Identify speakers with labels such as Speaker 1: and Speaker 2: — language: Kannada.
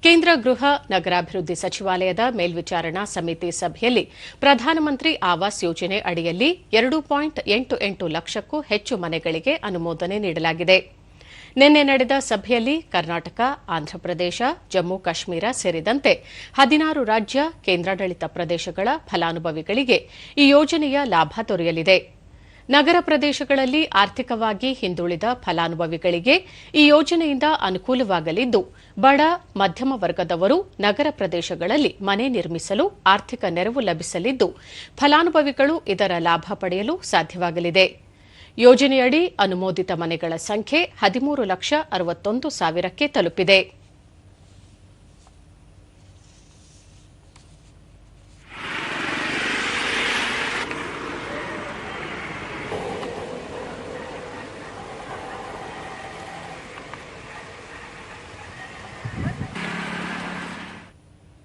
Speaker 1: ಕೇಂದ್ರ ಗೃಹ ನಗರಾಭಿವೃದ್ಧಿ ಸಚಿವಾಲಯದ ಮೇಲ್ವಿಚಾರಣಾ ಸಮಿತಿ ಸಭೆಯಲ್ಲಿ ಪ್ರಧಾನಮಂತ್ರಿ ಆವಾಸ್ ಯೋಜನೆ ಅಡಿಯಲ್ಲಿ 2.88 ಲಕ್ಷಕ್ಕೂ ಹೆಚ್ಚು ಮನೆಗಳಿಗೆ ಅನುಮೋದನೆ ನೀಡಲಾಗಿದೆ. ನಿನ್ನೆ ನಡೆದ ಸಭೆಯಲ್ಲಿ ಕರ್ನಾಟಕ, ಆಂಧ್ರಪ್ರದೇಶ, ಜಮ್ಮು ಕಾಶ್ಮೀರ ಸೇರಿದಂತೆ 16 ರಾಜ್ಯ, ಕೇಂದ್ರಾಡಳಿತ ಪ್ರದೇಶಗಳ ಫಲಾನುಭವಿಗಳಿಗೆ ಈ ಯೋಜನೆಯ ಲಾಭ ದೊರೆಯಲಿದೆ. ನಗರ ಪ್ರದೇಶಗಳಲ್ಲಿ ಆರ್ಥಿಕವಾಗಿ ಹಿಂದುಳಿದ ಫಲಾನುಭವಿಗಳಿಗೆ ಈ ಯೋಜನೆಯಿಂದ ಅನುಕೂಲವಾಗಲಿದ್ದು, ಬಡ, ಮಧ್ಯಮ ವರ್ಗದವರು ನಗರ ಪ್ರದೇಶಗಳಲ್ಲಿ ಮನೆ ನಿರ್ಮಿಸಲು ಆರ್ಥಿಕ ನೆರವು ಲಭಿಸಲಿದ್ದು, ಫಲಾನುಭವಿಗಳು ಇದರ ಲಾಭ ಪಡೆಯಲು ಸಾಧ್ಯವಾಗಲಿದೆ. ಯೋಜನೆಯಡಿ ಅನುಮೋದಿತ ಮನೆಗಳ ಸಂಖ್ಯೆ 13,61,000ಕ್ಕೆ ತಲುಪಿದೆ.